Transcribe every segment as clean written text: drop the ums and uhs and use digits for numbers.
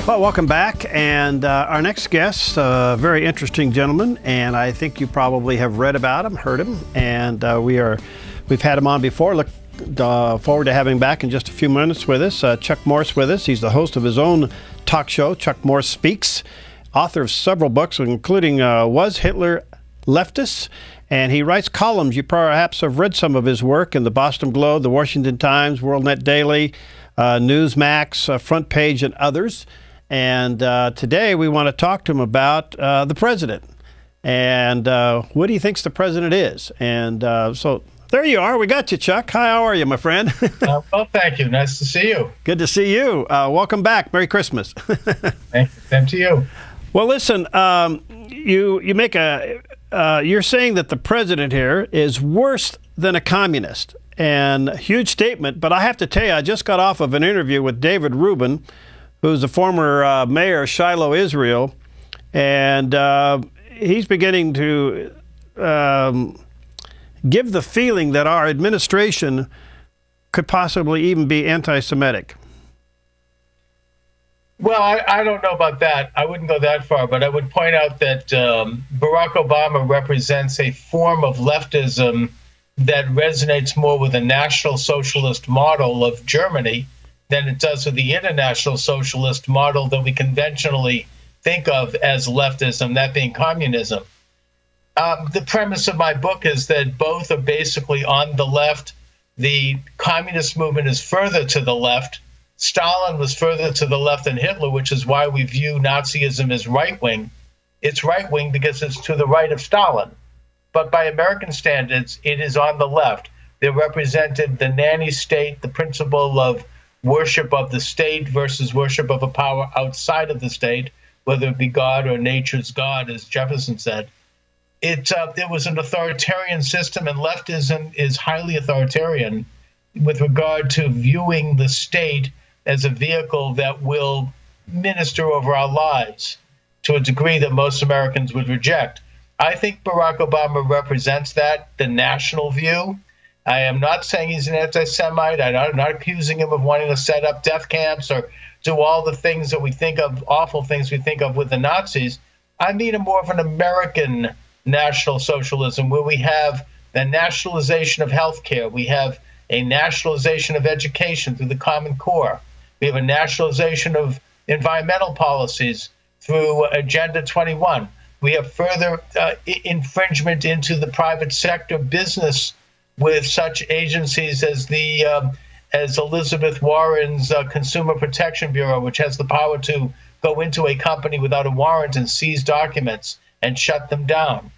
Well, welcome back, and our next guest, a very interesting gentleman, and I think you probably have read about him, heard him, and we've had him on before. Look forward to having him back in just a few minutes with us. Chuck Morse with us. He's the host of his own talk show, Chuck Morse Speaks, author of several books, including Was Hitler Leftist? And he writes columns. You perhaps have read some of his work in the Boston Globe, the Washington Times, WorldNet Daily, Newsmax, Front Page, and others. And today we want to talk to him about the president and what he thinks the president is. And so there you are. We got you, Chuck. Hi, how are you, my friend? Well, thank you. Nice to see you. Good to see you. Welcome back. Merry Christmas. Thank you. Same to you. Well, listen, you make you're saying that the president here is worse than a communist. And a huge statement, but I have to tell you, I just got off of an interview with David Rubin, who's the former mayor of Shiloh, Israel, and he's beginning to give the feeling that our administration could possibly even be anti-Semitic. Well, I don't know about that. I wouldn't go that far, but I would point out that Barack Obama represents a form of leftism that resonates more with the National Socialist model of Germany than it does with the international socialist model that we conventionally think of as leftism, that being communism. The premise of my book is that both are basically on the left. The communist movement is further to the left. Stalin was further to the left than Hitler, which is why we view Nazism as right-wing. It's right-wing because it's to the right of Stalin. But by American standards, it is on the left. They represented the nanny state, the principle of worship of the state versus worship of a power outside of the state, whether it be God or nature's God, as Jefferson said. It was an authoritarian system, and leftism is highly authoritarian with regard to viewing the state as a vehicle that will minister over our lives to a degree that most Americans would reject. I think Barack Obama represents that, the national view. I am not saying he's an anti-Semite. I'm not accusing him of wanting to set up death camps or do all the things that we think of, awful things we think of with the Nazis. I mean more of an American National Socialism where we have the nationalization of healthcare. We have a nationalization of education through the Common Core. We have a nationalization of environmental policies through Agenda 21. We have further infringement into the private sector business with such agencies as as Elizabeth Warren's Consumer Protection Bureau, which has the power to go into a company without a warrant and seize documents and shut them down.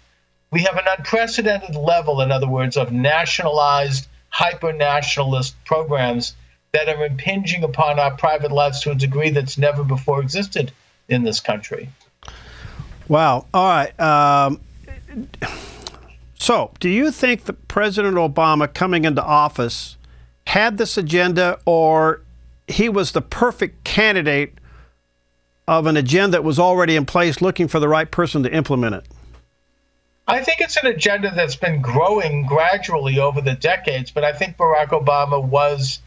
We have an unprecedented level, in other words, of nationalized, hyper-nationalist programs that are impinging upon our private lives to a degree that's never before existed in this country. Wow. All right. So, do you think that President Obama coming into office had this agenda, or he was the perfect candidate of an agenda that was already in place, looking for the right person to implement it? I think it's an agenda that's been growing gradually over the decades, but I think Barack Obama was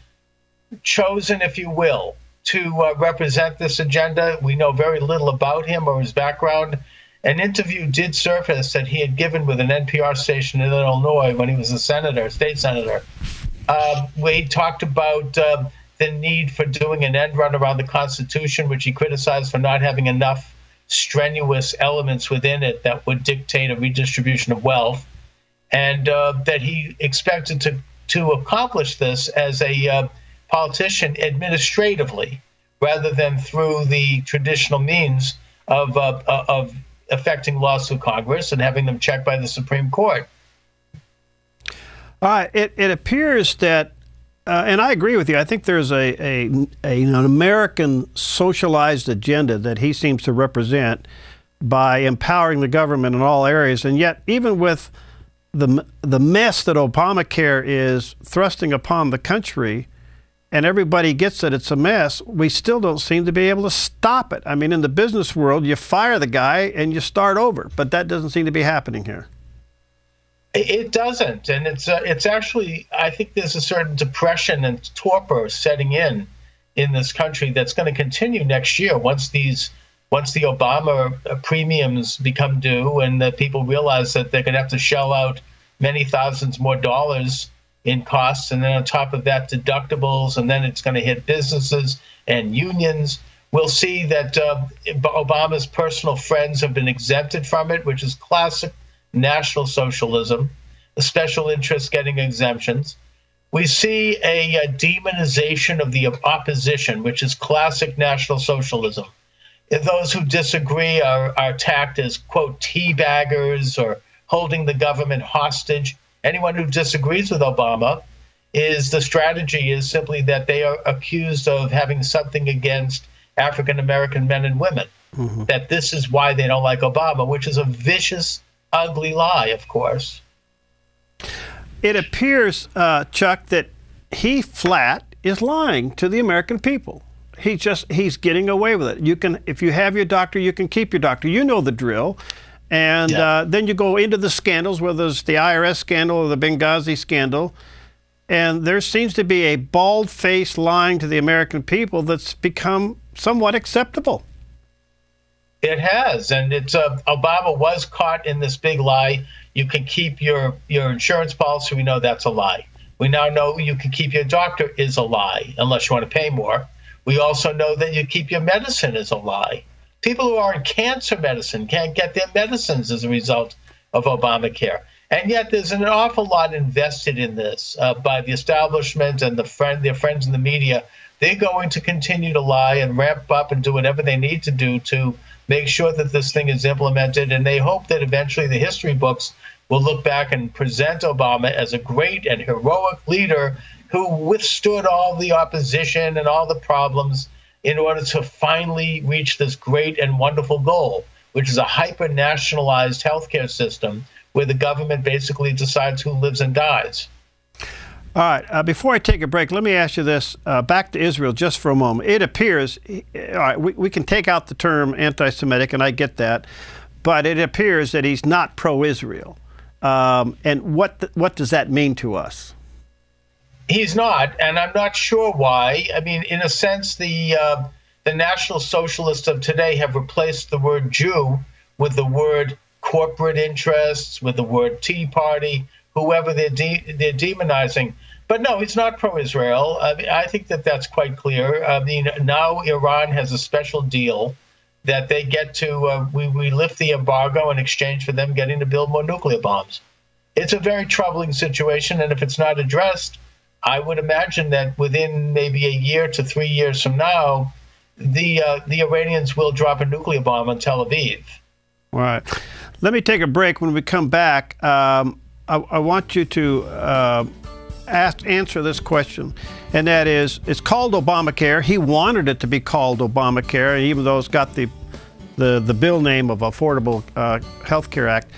chosen, if you will, to represent this agenda. We know very little about him or his background. An interview did surface that he had given with an NPR station in Illinois when he was a senator, state senator, where he talked about the need for doing an end run around the Constitution, which he criticized for not having enough strenuous elements within it that would dictate a redistribution of wealth, and that he expected to accomplish this as a politician administratively, rather than through the traditional means of affecting laws through Congress and having them checked by the Supreme Court. All right. It appears that, and I agree with you, I think there's an American socialized agenda that he seems to represent by empowering the government in all areas. And yet, even with the mess that Obamacare is thrusting upon the country, and everybody gets that it's a mess, we still don't seem to be able to stop it. I mean, in the business world, you fire the guy and you start over, but that doesn't seem to be happening here. It doesn't, and it's actually, I think there's a certain depression and torpor setting in in this country that's going to continue next year once the Obama premiums become due and that people realize that they're going to have to shell out many thousands more dollars in costs, and then on top of that, deductibles, and then it's going to hit businesses and unions. We'll see that Obama's personal friends have been exempted from it, which is classic National Socialism, the special interests getting exemptions. We see a demonization of the opposition, which is classic National Socialism. If those who disagree are attacked as, quote, teabaggers or holding the government hostage. Anyone who disagrees with Obama, the strategy is simply that they are accused of having something against African-American men and women, that this is why they don't like Obama, which is a vicious, ugly lie, of course. It appears, Chuck, that he flat is lying to the American people. He's getting away with it. If you have your doctor, you can keep your doctor. You know the drill. And then you go into the scandals, whether it's the IRS scandal or the Benghazi scandal, and there seems to be a bald-faced lying to the American people that's become somewhat acceptable. It has, and Obama was caught in this big lie. You can keep your insurance policy. We know that's a lie. We now know you can keep your doctor is a lie, unless you want to pay more. We also know that you keep your medicine is a lie. People who are in cancer medicine can't get their medicines as a result of Obamacare. And yet there's an awful lot invested in this by the establishment and their friends in the media. They're going to continue to lie and ramp up and do whatever they need to do to make sure that this thing is implemented. And they hope that eventually the history books will look back and present Obama as a great and heroic leader who withstood all the opposition and all the problems in order to finally reach this great and wonderful goal, which is a hyper-nationalized healthcare system where the government basically decides who lives and dies. All right. Before I take a break, let me ask you this. Back to Israel just for a moment. It appears, all right, we can take out the term anti-Semitic, and I get that, but it appears that he's not pro-Israel. And what does that mean to us? He's not, and I'm not sure why. I mean, in a sense, the National Socialists of today have replaced the word Jew with the word corporate interests, with the word Tea Party, whoever they're demonizing. But no, he's not pro-Israel. I think that that's quite clear. I mean, now Iran has a special deal that they get to, we lift the embargo in exchange for them getting to build more nuclear bombs. It's a very troubling situation, and if it's not addressed, I would imagine that within maybe a year to 3 years from now, the Iranians will drop a nuclear bomb on Tel Aviv. All right. Let me take a break. When we come back, I want you to answer this question, and that is, it's called Obamacare. He wanted it to be called Obamacare, even though it's got the bill name of Affordable Health Care Act.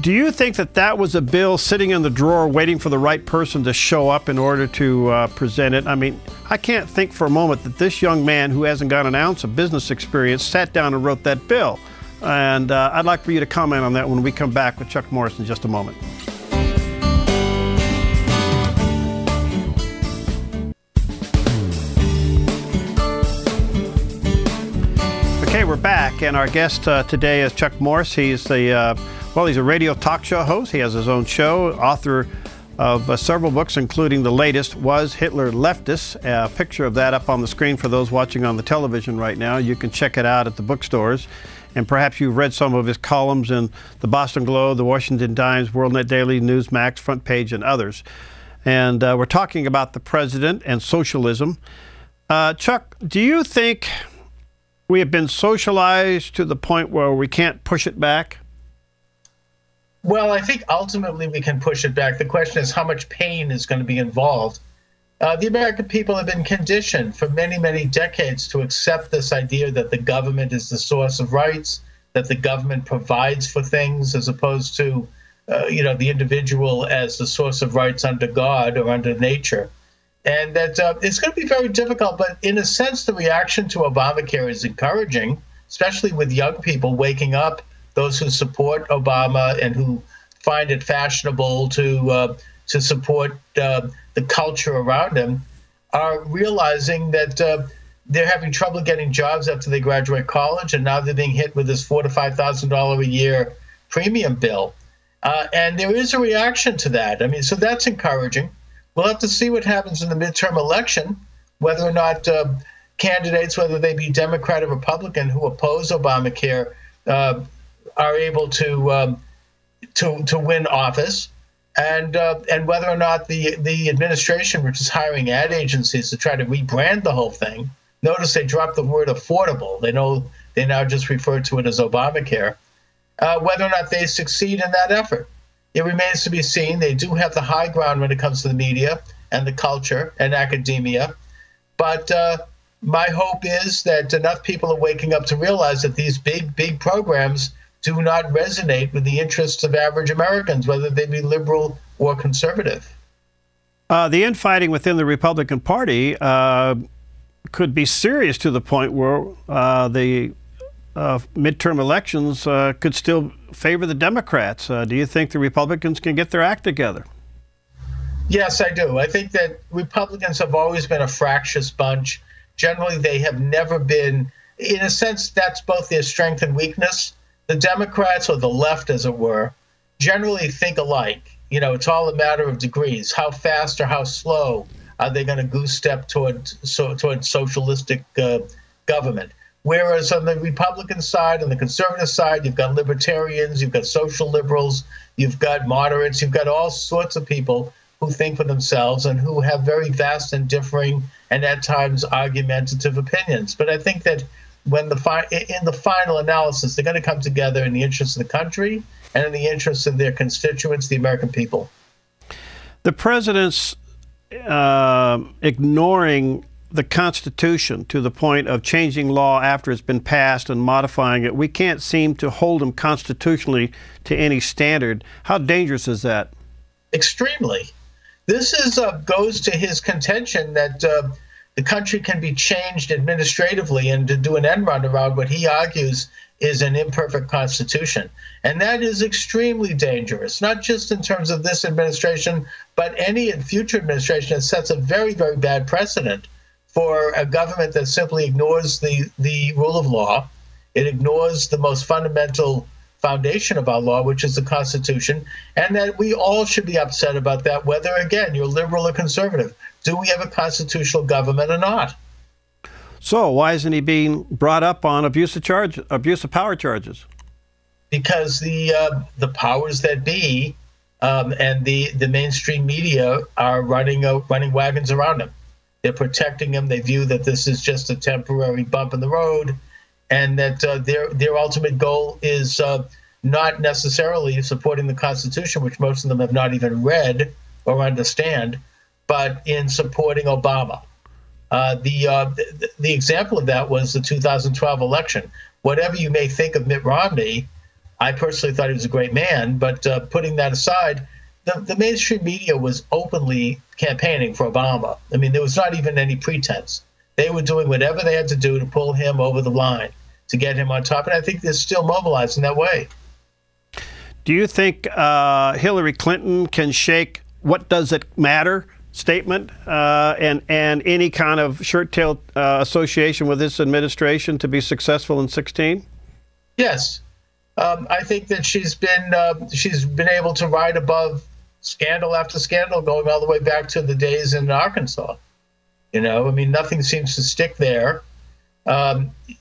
Do you think that was a bill sitting in the drawer waiting for the right person to show up in order to present it? I mean, I can't think for a moment that this young man who hasn't got an ounce of business experience sat down and wrote that bill. And I'd like for you to comment on that when we come back with Chuck Morse in just a moment. Okay, we're back, and our guest today is Chuck Morse. He's he's a radio talk show host. He has his own show, author of several books, including the latest, Was Hitler Leftist? A picture of that up on the screen for those watching on the television right now. You can check it out at the bookstores. And perhaps you've read some of his columns in the Boston Globe, the Washington Times, WorldNet Daily, Newsmax, Front Page, and others. And we're talking about the president and socialism. Chuck, do you think we have been socialized to the point where we can't push it back? Well, I think ultimately we can push it back. The question is how much pain is going to be involved. The American people have been conditioned for many, many decades to accept this idea that the government is the source of rights, that the government provides for things as opposed to, the individual as the source of rights under God or under nature. And that it's going to be very difficult. But in a sense, the reaction to Obamacare is encouraging, especially with young people waking up, those who support Obama and who find it fashionable to support the culture around him are realizing that they're having trouble getting jobs after they graduate college, and now they're being hit with this $4,000 to $5,000 a year premium bill. And there is a reaction to that. I mean, so that's encouraging. We'll have to see what happens in the midterm election, whether or not candidates, whether they be Democrat or Republican, who oppose Obamacare, are able to win office, and whether or not the administration, which is hiring ad agencies to try to rebrand the whole thing. Notice they dropped the word affordable. They now just refer to it as Obamacare. Whether or not they succeed in that effort, it remains to be seen. They do have the high ground when it comes to the media and the culture and academia, but my hope is that enough people are waking up to realize that these big programs do not resonate with the interests of average Americans, whether they be liberal or conservative. The infighting within the Republican Party could be serious to the point where the midterm elections could still favor the Democrats. Do you think the Republicans can get their act together? Yes, I do. I think that Republicans have always been a fractious bunch. Generally, they have never been, in a sense, that's both their strength and weakness. The Democrats, or the left, as it were, generally think alike. You know, it's all a matter of degrees. How fast or how slow are they going to goose step toward socialistic government? Whereas on the Republican side and the conservative side, you've got libertarians, you've got social liberals, you've got moderates, you've got all sorts of people who think for themselves and who have very vast and differing and at times argumentative opinions. But I think that when in the final analysis, they're going to come together in the interests of the country and in the interests of their constituents, the American people. The president's ignoring the Constitution to the point of changing law after it's been passed and modifying it, we can't seem to hold him constitutionally to any standard. How dangerous is that? Extremely. This goes to his contention that the country can be changed administratively and to do an end run around what he argues is an imperfect constitution. And that is extremely dangerous, not just in terms of this administration, but any future administration. That sets a very, very bad precedent for a government that simply ignores the rule of law. It ignores the most fundamental foundation of our law, which is the Constitution, and that we all should be upset about that, whether, again, you're liberal or conservative. Do we have a constitutional government or not? So why isn't he being brought up on abuse of power charges? Because the powers that be and the mainstream media are running wagons around him. They're protecting him. They view that this is just a temporary bump in the road, and that their ultimate goal is not necessarily supporting the Constitution, which most of them have not even read or understand, but in supporting Obama. The example of that was the 2012 election. Whatever you may think of Mitt Romney, I personally thought he was a great man, but putting that aside, the mainstream media was openly campaigning for Obama. I mean, there was not even any pretense. They were doing whatever they had to do to pull him over the line, to get him on top. And I think they're still mobilized in that way. Do you think Hillary Clinton can shake "what does it matter" statement and any kind of shirt-tail association with this administration to be successful in 2016? Yes. I think that she's been able to ride above scandal after scandal, going all the way back to the days in Arkansas. You know, I mean, nothing seems to stick there.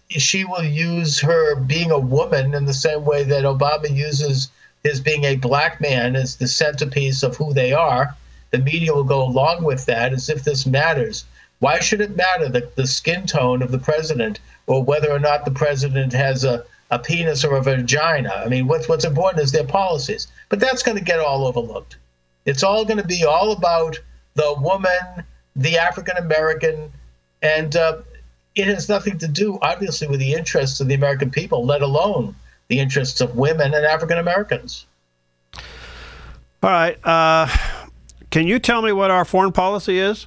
She will use her being a woman in the same way that Obama uses his being a black man as the centerpiece of who they are. The media will go along with that as if this matters. Why should it matter the skin tone of the president, or whether or not the president has a penis or a vagina? I mean, what's important is their policies. But that's going to get all overlooked. It's all going to be all about the woman, the African American, and it has nothing to do, obviously, with the interests of the American people, let alone the interests of women and African Americans. All right. Can you tell me what our foreign policy is?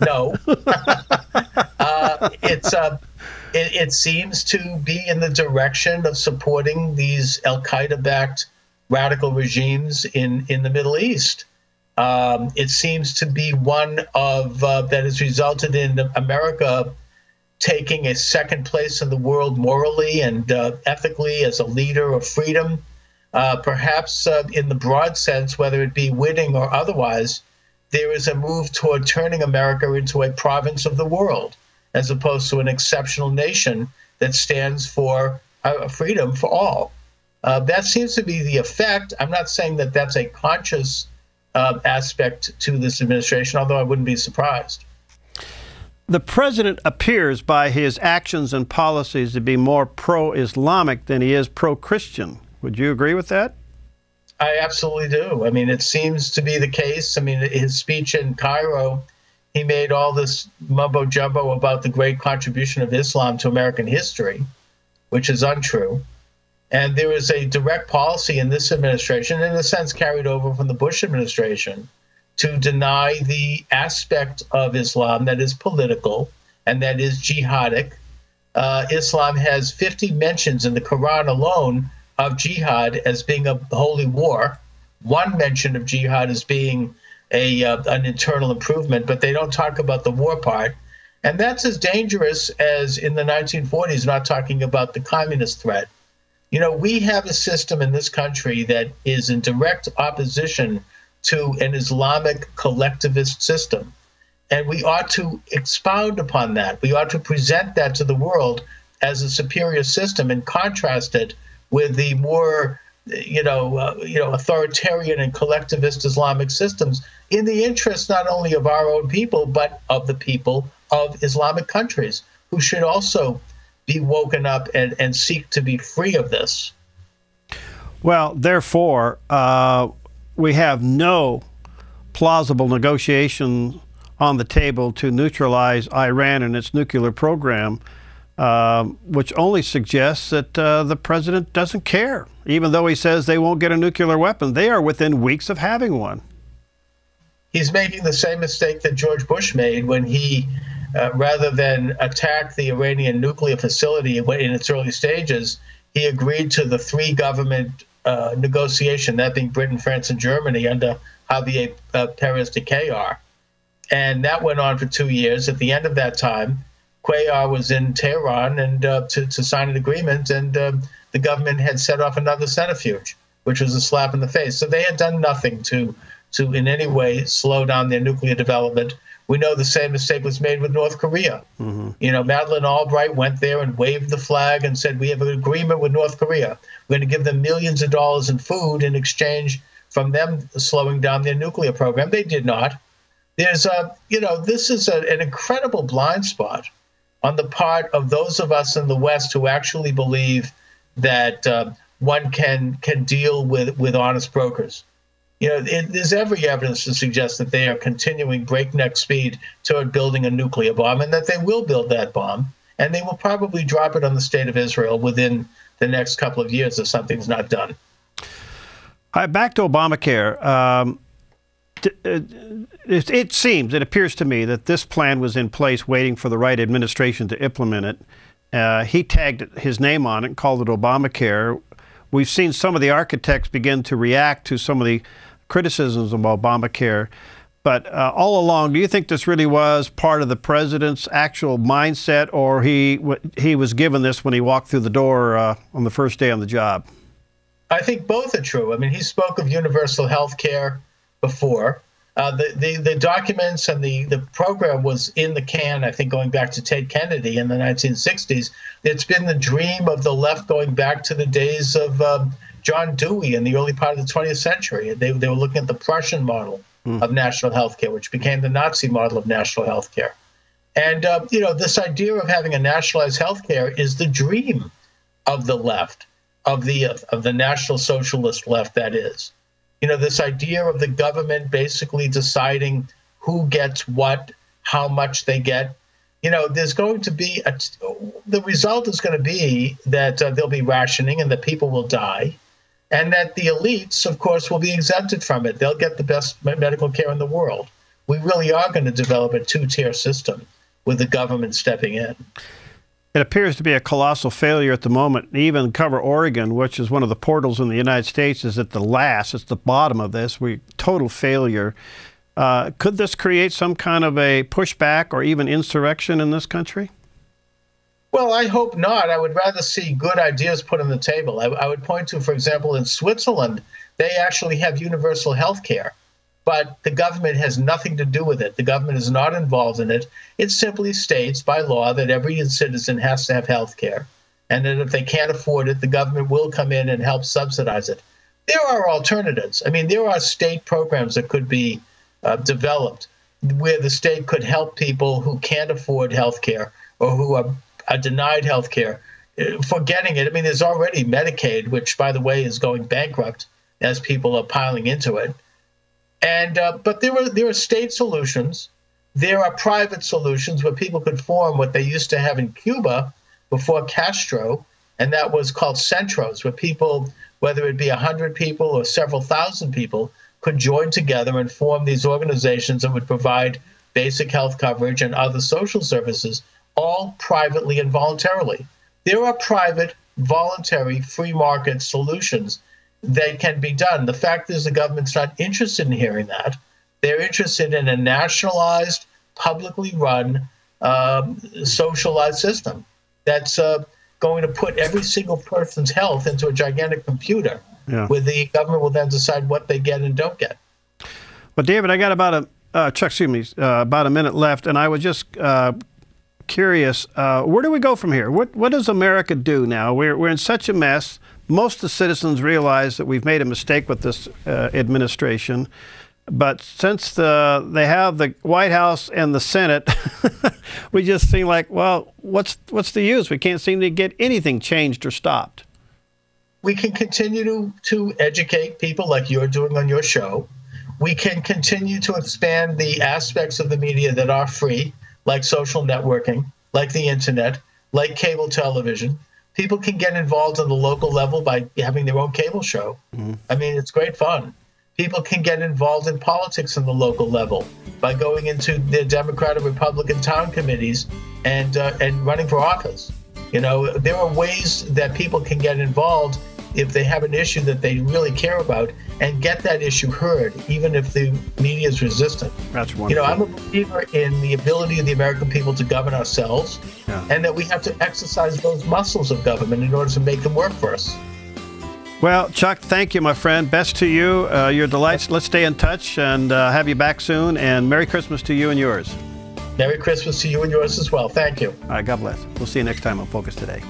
No. It seems to be in the direction of supporting these al-Qaeda-backed radical regimes in the Middle East. It seems to be one of that has resulted in America taking a second place in the world morally and ethically as a leader of freedom. Perhaps in the broad sense, whether it be winning or otherwise, there is a move toward turning America into a province of the world, as opposed to an exceptional nation that stands for freedom for all. That seems to be the effect. I'm not saying that that's a conscious aspect to this administration, although I wouldn't be surprised. The president appears by his actions and policies to be more pro-Islamic than he is pro-Christian. Would you agree with that? I absolutely do. I mean, it seems to be the case. I mean, his speech in Cairo, he made all this mumbo jumbo about the great contribution of Islam to American history, which is untrue. And there is a direct policy in this administration, in a sense carried over from the Bush administration, to deny the aspect of Islam that is political and that is jihadic. Islam has 50 mentions in the Quran alone of jihad as being a holy war. One mention of jihad as being an internal improvement, but they don't talk about the war part. And that's as dangerous as in the 1940s, not talking about the communist threat. You know, we have a system in this country that is in direct opposition to an Islamic collectivist system. And we ought to expound upon that. We ought to present that to the world as a superior system and contrast it with the more, authoritarian and collectivist Islamic systems in the interest not only of our own people, but of the people of Islamic countries who should also be woken up and seek to be free of this. Well, therefore, we have no plausible negotiation on the table to neutralize Iran and its nuclear program, which only suggests that the president doesn't care. Even though he says they won't get a nuclear weapon, they are within weeks of having one. He's making the same mistake that George Bush made when he, rather than attack the Iranian nuclear facility in its early stages, he agreed to the three-government negotiation, that being Britain, France, and Germany, under Javier Perez de Cuellar. And that went on for 2 years. At the end of that time, Cuellar was in Tehran and to sign an agreement, and the government had set off another centrifuge, which was a slap in the face. So they had done nothing to in any way slow down their nuclear development. We know the same mistake was made with North Korea. Mm-hmm. You know, Madeleine Albright went there and waved the flag and said, we have an agreement with North Korea. We're going to give them millions of dollars in food in exchange from them slowing down their nuclear program. They did not. There's this is an incredible blind spot on the part of those of us in the West who actually believe that one can deal with honest brokers. You know, there's every evidence to suggest that they are continuing breakneck speed toward building a nuclear bomb, and that they will build that bomb, and they will probably drop it on the state of Israel within the next couple of years if something's not done. Back to Obamacare. It appears to me that this plan was in place waiting for the right administration to implement it. He tagged his name on it and called it Obamacare. We've seen some of the architects begin to react to some of the criticisms of Obamacare. But all along, do you think this really was part of the president's actual mindset, or he was given this when he walked through the door on the first day on the job? I think both are true. I mean, he spoke of universal health care before. The documents and the program was in the can, I think, going back to Ted Kennedy in the 1960s. It's been the dream of the left going back to the days of John Dewey in the early part of the 20th century. They were looking at the Prussian model of national health care, which became the Nazi model of national health care. And, this idea of having a nationalized health care is the dream of the left, of the National Socialist left, that is. You know, this idea of the government basically deciding who gets what, how much they get. You know, there's going to be the result is going to be that there'll be rationing and that people will die, and that the elites, of course, will be exempted from it. They'll get the best medical care in the world. We really are going to develop a two-tier system with the government stepping in. It appears to be a colossal failure at the moment. Even cover Oregon, which is one of the portals in the United States, is at the last. It's the bottom of this. Total failure. Could this create some kind of a pushback or even insurrection in this country? Well, I hope not. I would rather see good ideas put on the table. I would point to, for example, in Switzerland, they actually have universal health care, but the government has nothing to do with it. The government is not involved in it. It simply states by law that every citizen has to have health care, and that if they can't afford it, the government will come in and help subsidize it. There are alternatives. I mean, there are state programs that could be developed where the state could help people who can't afford health care or who are denied health care for getting it. I mean, there's already Medicaid, which, by the way, is going bankrupt as people are piling into it. And but there are state solutions. There are private solutions where people could form what they used to have in Cuba before Castro, and that was called centros, where people, whether it be 100 people or several thousand people, could join together and form these organizations that would provide basic health coverage and other social services, all privately and voluntarily. There are private, voluntary, free market solutions that can be done. The fact is the government's not interested in hearing that. They're interested in a nationalized, publicly run, socialized system that's going to put every single person's health into a gigantic computer, where the government will then decide what they get and don't get. Well, David, I got about about a minute left, and I was just curious, where do we go from here? What does America do now? We're in such a mess. Most of the citizens realize that we've made a mistake with this administration. But since they have the White House and the Senate, we just seem like, well, what's the use? We can't seem to get anything changed or stopped. We can continue to educate people like you're doing on your show. We can continue to expand the aspects of the media that are free, like social networking, like the internet, like cable television. People can get involved on the local level by having their own cable show. I mean, it's great fun. People can get involved in politics on the local level by going into the Democrat or Republican town committees and running for office. You know, there are ways that people can get involved if they have an issue that they really care about and get that issue heard, even if the media is resistant. That's wonderful. You know, I'm a believer in the ability of the American people to govern ourselves, and that we have to exercise those muscles of government in order to make them work for us. Well, Chuck, thank you, my friend. Best to you. Your delights. Let's stay in touch and have you back soon. And Merry Christmas to you and yours. Merry Christmas to you and yours as well. Thank you. All right, God bless. We'll see you next time on Focus Today.